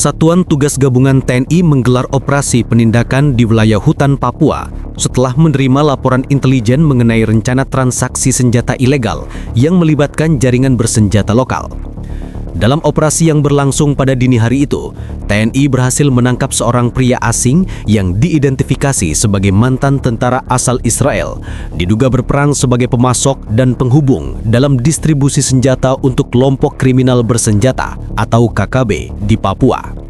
Satuan Tugas Gabungan TNI menggelar operasi penindakan di wilayah hutan Papua setelah menerima laporan intelijen mengenai rencana transaksi senjata ilegal yang melibatkan jaringan bersenjata lokal. Dalam operasi yang berlangsung pada dini hari itu, TNI berhasil menangkap seorang pria asing yang diidentifikasi sebagai mantan tentara asal Israel, diduga berperan sebagai pemasok dan penghubung dalam distribusi senjata untuk kelompok kriminal bersenjata atau KKB di Papua.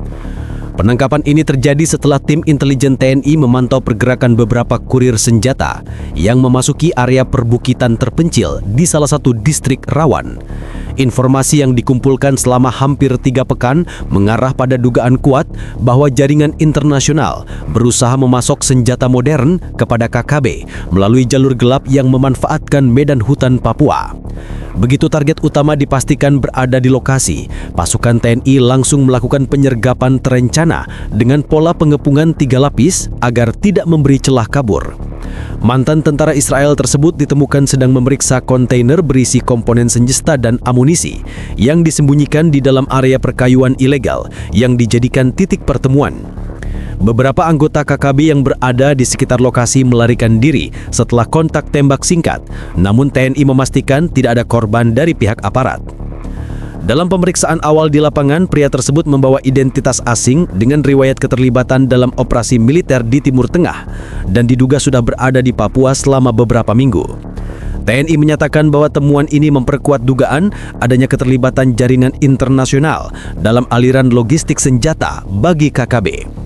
Penangkapan ini terjadi setelah tim intelijen TNI memantau pergerakan beberapa kurir senjata yang memasuki area perbukitan terpencil di salah satu distrik rawan. Informasi yang dikumpulkan selama hampir 3 pekan mengarah pada dugaan kuat bahwa jaringan internasional berusaha memasok senjata modern kepada KKB melalui jalur gelap yang memanfaatkan medan hutan Papua. Begitu target utama dipastikan berada di lokasi, pasukan TNI langsung melakukan penyergapan terencana dengan pola pengepungan 3 lapis agar tidak memberi celah kabur. Mantan tentara Israel tersebut ditemukan sedang memeriksa kontainer berisi komponen senjata dan amunisi yang disembunyikan di dalam area perkayuan ilegal yang dijadikan titik pertemuan. Beberapa anggota KKB yang berada di sekitar lokasi melarikan diri setelah kontak tembak singkat, namun TNI memastikan tidak ada korban dari pihak aparat. Dalam pemeriksaan awal di lapangan, pria tersebut membawa identitas asing dengan riwayat keterlibatan dalam operasi militer di Timur Tengah dan diduga sudah berada di Papua selama beberapa minggu. TNI menyatakan bahwa temuan ini memperkuat dugaan adanya keterlibatan jaringan internasional dalam aliran logistik senjata bagi KKB.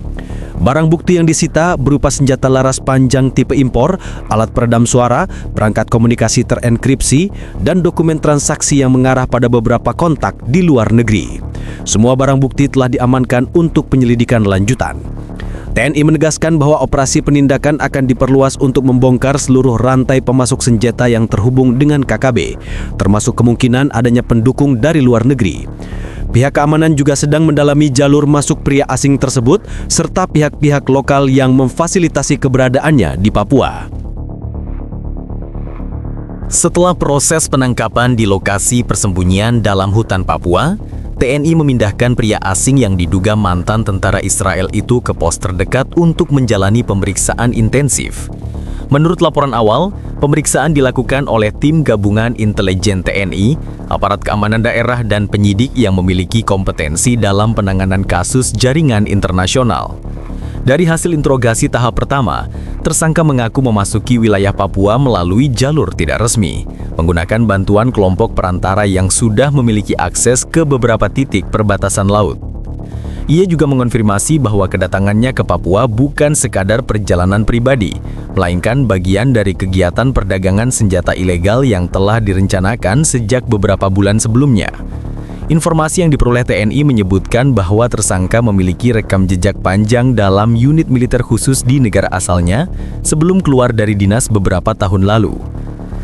Barang bukti yang disita berupa senjata laras panjang tipe impor, alat peredam suara, perangkat komunikasi terenkripsi, dan dokumen transaksi yang mengarah pada beberapa kontak di luar negeri. Semua barang bukti telah diamankan untuk penyelidikan lanjutan. TNI menegaskan bahwa operasi penindakan akan diperluas untuk membongkar seluruh rantai pemasok senjata yang terhubung dengan KKB, termasuk kemungkinan adanya pendukung dari luar negeri. Pihak keamanan juga sedang mendalami jalur masuk pria asing tersebut serta pihak-pihak lokal yang memfasilitasi keberadaannya di Papua. Setelah proses penangkapan di lokasi persembunyian dalam hutan Papua, TNI memindahkan pria asing yang diduga mantan tentara Israel itu ke pos terdekat untuk menjalani pemeriksaan intensif. Menurut laporan awal, pemeriksaan dilakukan oleh tim gabungan intelijen TNI, aparat keamanan daerah, dan penyidik yang memiliki kompetensi dalam penanganan kasus jaringan internasional. Dari hasil interogasi tahap pertama, tersangka mengaku memasuki wilayah Papua melalui jalur tidak resmi, menggunakan bantuan kelompok perantara yang sudah memiliki akses ke beberapa titik perbatasan laut. Ia juga mengonfirmasi bahwa kedatangannya ke Papua bukan sekadar perjalanan pribadi, melainkan bagian dari kegiatan perdagangan senjata ilegal yang telah direncanakan sejak beberapa bulan sebelumnya. Informasi yang diperoleh TNI menyebutkan bahwa tersangka memiliki rekam jejak panjang dalam unit militer khusus di negara asalnya sebelum keluar dari dinas beberapa tahun lalu.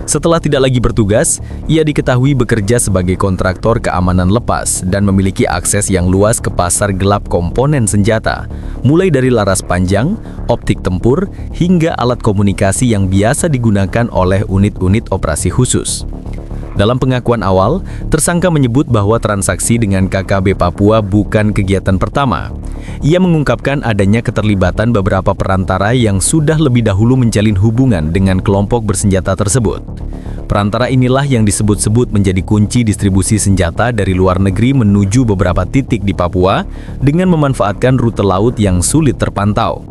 Setelah tidak lagi bertugas, ia diketahui bekerja sebagai kontraktor keamanan lepas dan memiliki akses yang luas ke pasar gelap komponen senjata, mulai dari laras panjang, optik tempur, hingga alat komunikasi yang biasa digunakan oleh unit-unit operasi khusus. Dalam pengakuan awal, tersangka menyebut bahwa transaksi dengan KKB Papua bukan kegiatan pertama. Ia mengungkapkan adanya keterlibatan beberapa perantara yang sudah lebih dahulu menjalin hubungan dengan kelompok bersenjata tersebut. Perantara inilah yang disebut-sebut menjadi kunci distribusi senjata dari luar negeri menuju beberapa titik di Papua dengan memanfaatkan rute laut yang sulit terpantau.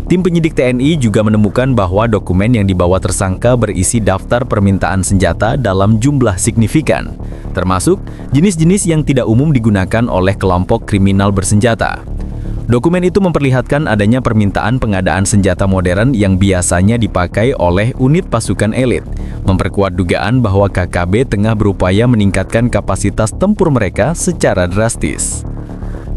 Tim penyidik TNI juga menemukan bahwa dokumen yang dibawa tersangka berisi daftar permintaan senjata dalam jumlah signifikan, termasuk jenis-jenis yang tidak umum digunakan oleh kelompok kriminal bersenjata. Dokumen itu memperlihatkan adanya permintaan pengadaan senjata modern yang biasanya dipakai oleh unit pasukan elit, memperkuat dugaan bahwa KKB tengah berupaya meningkatkan kapasitas tempur mereka secara drastis.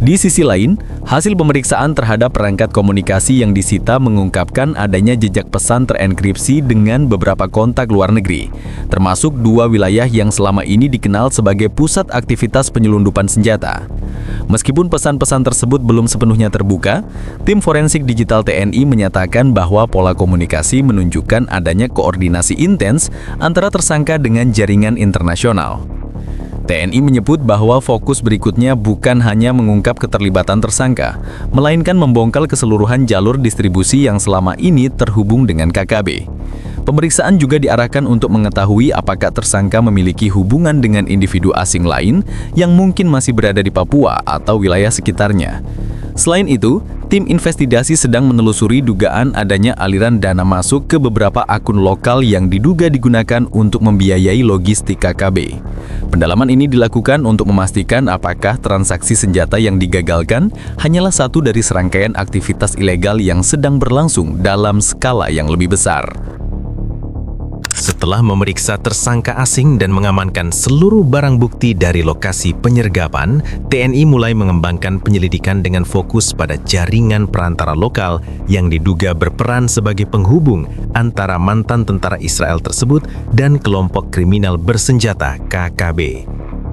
Di sisi lain, hasil pemeriksaan terhadap perangkat komunikasi yang disita mengungkapkan adanya jejak pesan terenkripsi dengan beberapa kontak luar negeri, termasuk 2 wilayah yang selama ini dikenal sebagai pusat aktivitas penyelundupan senjata. Meskipun pesan-pesan tersebut belum sepenuhnya terbuka, tim forensik digital TNI menyatakan bahwa pola komunikasi menunjukkan adanya koordinasi intens antara tersangka dengan jaringan internasional. TNI menyebut bahwa fokus berikutnya bukan hanya mengungkap keterlibatan tersangka, melainkan membongkar keseluruhan jalur distribusi yang selama ini terhubung dengan KKB. Pemeriksaan juga diarahkan untuk mengetahui apakah tersangka memiliki hubungan dengan individu asing lain yang mungkin masih berada di Papua atau wilayah sekitarnya. Selain itu, tim investigasi sedang menelusuri dugaan adanya aliran dana masuk ke beberapa akun lokal yang diduga digunakan untuk membiayai logistik KKB. Pendalaman ini dilakukan untuk memastikan apakah transaksi senjata yang digagalkan hanyalah satu dari serangkaian aktivitas ilegal yang sedang berlangsung dalam skala yang lebih besar. Setelah memeriksa tersangka asing dan mengamankan seluruh barang bukti dari lokasi penyergapan, TNI mulai mengembangkan penyelidikan dengan fokus pada jaringan perantara lokal yang diduga berperan sebagai penghubung antara mantan tentara Israel tersebut dan kelompok kriminal bersenjata KKB.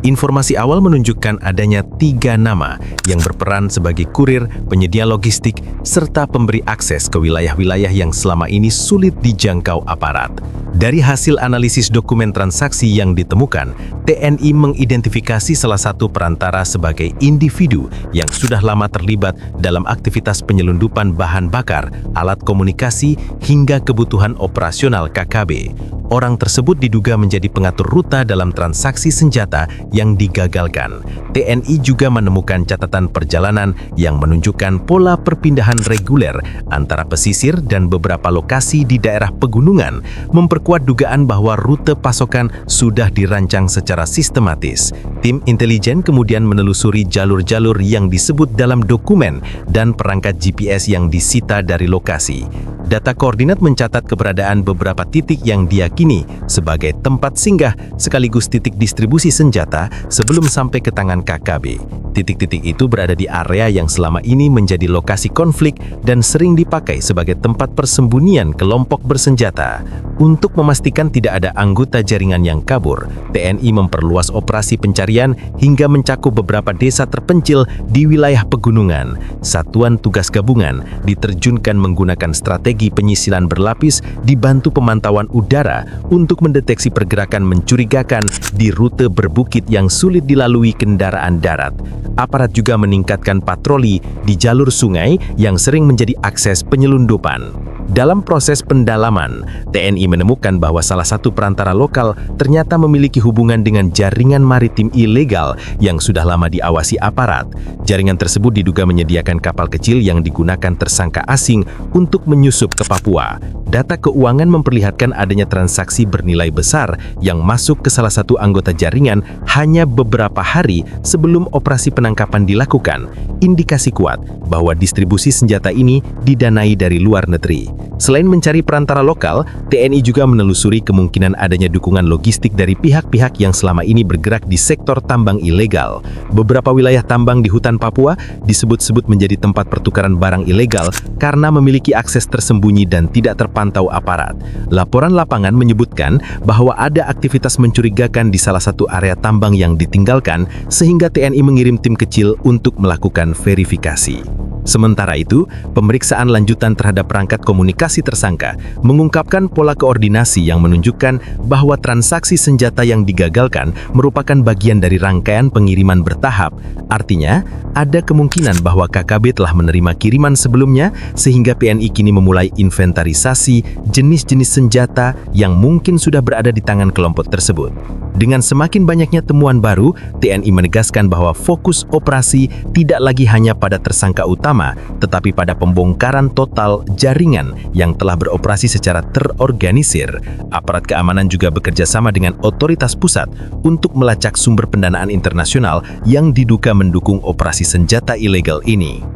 Informasi awal menunjukkan adanya 3 nama yang berperan sebagai kurir, penyedia logistik, serta pemberi akses ke wilayah-wilayah yang selama ini sulit dijangkau aparat. Dari hasil analisis dokumen transaksi yang ditemukan, TNI mengidentifikasi salah satu perantara sebagai individu yang sudah lama terlibat dalam aktivitas penyelundupan bahan bakar, alat komunikasi, hingga kebutuhan operasional KKB. Orang tersebut diduga menjadi pengatur ruta dalam transaksi senjata yang digagalkan. TNI juga menemukan catatan perjalanan yang menunjukkan pola perpindahan reguler antara pesisir dan beberapa lokasi di daerah pegunungan, memperkuat dugaan bahwa rute pasokan sudah dirancang secara sistematis. Tim intelijen kemudian menelusuri jalur-jalur yang disebut dalam dokumen dan perangkat GPS yang disita dari lokasi. Data koordinat mencatat keberadaan beberapa titik yang diyakini sebagai tempat singgah sekaligus titik distribusi senjata sebelum sampai ke tangan KKB. Titik-titik itu berada di area yang selama ini menjadi lokasi konflik dan sering dipakai sebagai tempat persembunyian kelompok bersenjata. Untuk memastikan tidak ada anggota jaringan yang kabur, TNI memperluas operasi pencarian hingga mencakup beberapa desa terpencil di wilayah pegunungan. Satuan tugas gabungan diterjunkan menggunakan strategi penyisilan berlapis dibantu pemantauan udara untuk mendeteksi pergerakan mencurigakan di rute berbukit yang sulit dilalui kendaraan darat. Aparat juga meningkatkan patroli di jalur sungai yang sering menjadi akses penyelundupan. Dalam proses pendalaman, TNI menemukan bahwa salah satu perantara lokal ternyata memiliki hubungan dengan jaringan maritim ilegal yang sudah lama diawasi aparat. Jaringan tersebut diduga menyediakan kapal kecil yang digunakan tersangka asing untuk menyusup ke Papua. Data keuangan memperlihatkan adanya transaksi bernilai besar yang masuk ke salah satu anggota jaringan hanya beberapa hari sebelum operasi penangkapan dilakukan. Indikasi kuat bahwa distribusi senjata ini didanai dari luar negeri. Selain mencari perantara lokal, TNI juga menelusuri kemungkinan adanya dukungan logistik dari pihak-pihak yang selama ini bergerak di sektor tambang ilegal. Beberapa wilayah tambang di hutan Papua disebut-sebut menjadi tempat pertukaran barang ilegal karena memiliki akses tersembunyi dan tidak terpantau aparat. Laporan lapangan menyebutkan bahwa ada aktivitas mencurigakan di salah satu area tambang yang ditinggalkan, sehingga TNI mengirim tim kecil untuk melakukan verifikasi. Sementara itu, pemeriksaan lanjutan terhadap perangkat komunikasi tersangka mengungkapkan pola koordinasi yang menunjukkan bahwa transaksi senjata yang digagalkan merupakan bagian dari rangkaian pengiriman bertahap. Artinya, ada kemungkinan bahwa KKB telah menerima kiriman sebelumnya sehingga PNI kini memulai inventarisasi jenis-jenis senjata yang mungkin sudah berada di tangan kelompok tersebut. Dengan semakin banyaknya temuan baru, TNI menegaskan bahwa fokus operasi tidak lagi hanya pada tersangka utama, tetapi pada pembongkaran total jaringan yang telah beroperasi secara terorganisir. Aparat keamanan juga bekerja sama dengan otoritas pusat untuk melacak sumber pendanaan internasional yang diduga mendukung operasi senjata ilegal ini.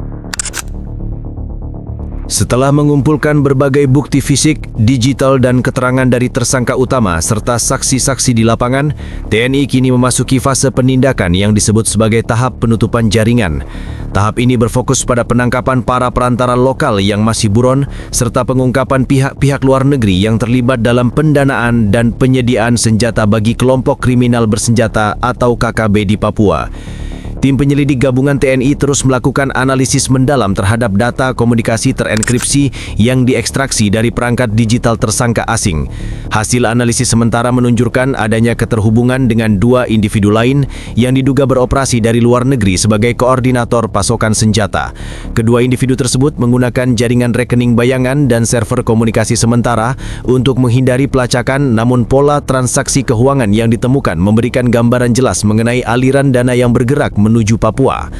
Setelah mengumpulkan berbagai bukti fisik, digital, dan keterangan dari tersangka utama serta saksi-saksi di lapangan, TNI kini memasuki fase penindakan yang disebut sebagai tahap penutupan jaringan. Tahap ini berfokus pada penangkapan para perantara lokal yang masih buron, serta pengungkapan pihak-pihak luar negeri yang terlibat dalam pendanaan dan penyediaan senjata bagi kelompok kriminal bersenjata atau KKB di Papua. Tim penyelidik gabungan TNI terus melakukan analisis mendalam terhadap data komunikasi terenkripsi yang diekstraksi dari perangkat digital tersangka asing. Hasil analisis sementara menunjukkan adanya keterhubungan dengan 2 individu lain yang diduga beroperasi dari luar negeri sebagai koordinator pasokan senjata. Kedua individu tersebut menggunakan jaringan rekening bayangan dan server komunikasi sementara untuk menghindari pelacakan, namun pola transaksi keuangan yang ditemukan memberikan gambaran jelas mengenai aliran dana yang bergerak menuju Papua.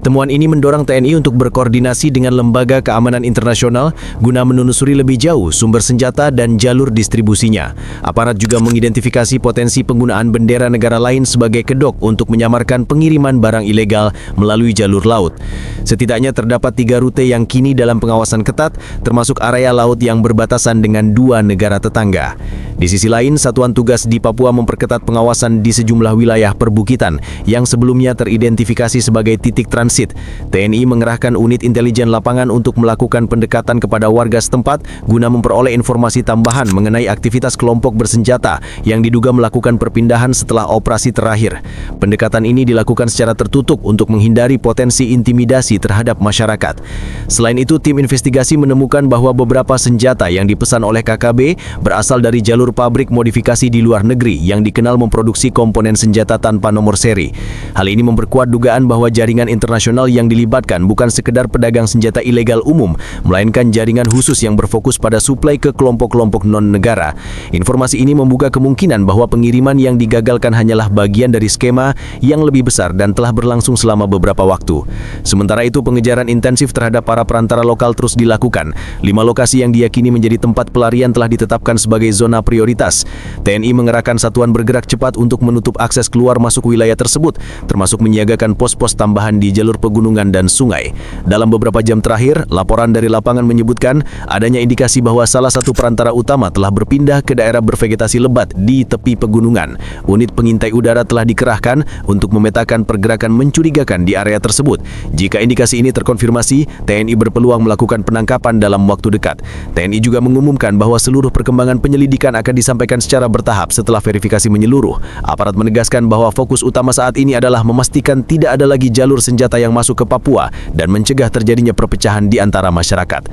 Temuan ini mendorong TNI untuk berkoordinasi dengan Lembaga Keamanan Internasional guna menelusuri lebih jauh sumber senjata dan jalur distribusinya. Aparat juga mengidentifikasi potensi penggunaan bendera negara lain sebagai kedok untuk menyamarkan pengiriman barang ilegal melalui jalur laut. Setidaknya terdapat 3 rute yang kini dalam pengawasan ketat, termasuk area laut yang berbatasan dengan 2 negara tetangga. Di sisi lain, satuan tugas di Papua memperketat pengawasan di sejumlah wilayah perbukitan yang sebelumnya teridentifikasi sebagai titik transit. TNI mengerahkan unit intelijen lapangan untuk melakukan pendekatan kepada warga setempat guna memperoleh informasi tambahan mengenai aktivitas kelompok bersenjata yang diduga melakukan perpindahan setelah operasi terakhir. Pendekatan ini dilakukan secara tertutup untuk menghindari potensi intimidasi terhadap masyarakat. Selain itu, tim investigasi menemukan bahwa beberapa senjata yang dipesan oleh KKB berasal dari jalur pabrik modifikasi di luar negeri yang dikenal memproduksi komponen senjata tanpa nomor seri. Hal ini memperkuat dugaan bahwa jaringan internasional yang dilibatkan bukan sekedar pedagang senjata ilegal umum, melainkan jaringan khusus yang berfokus pada suplai ke kelompok-kelompok non-negara. Informasi ini membuka kemungkinan bahwa pengiriman yang digagalkan hanyalah bagian dari skema yang lebih besar dan telah berlangsung selama beberapa waktu. Sementara itu, pengejaran intensif terhadap para perantara lokal terus dilakukan. 5 lokasi yang diyakini menjadi tempat pelarian telah ditetapkan sebagai zona prioritas. TNI mengerahkan satuan bergerak cepat untuk menutup akses keluar masuk wilayah tersebut, termasuk menyiagakan pos-pos tambahan di jalur pegunungan dan sungai. Dalam beberapa jam terakhir, laporan dari lapangan menyebutkan adanya indikasi bahwa salah satu perantara utama telah berpindah ke daerah bervegetasi lebat di tepi pegunungan. Unit pengintai udara telah dikerahkan untuk memetakan pergerakan mencurigakan di area tersebut. Jika indikasi ini terkonfirmasi, TNI berpeluang melakukan penangkapan dalam waktu dekat. TNI juga mengumumkan bahwa seluruh perkembangan penyelidikan akan disampaikan secara bertahap setelah verifikasi menyeluruh. Aparat menegaskan bahwa fokus utama saat ini adalah memastikan tidak ada lagi jalur senjata yang masuk ke Papua dan mencegah terjadinya perpecahan di antara masyarakat.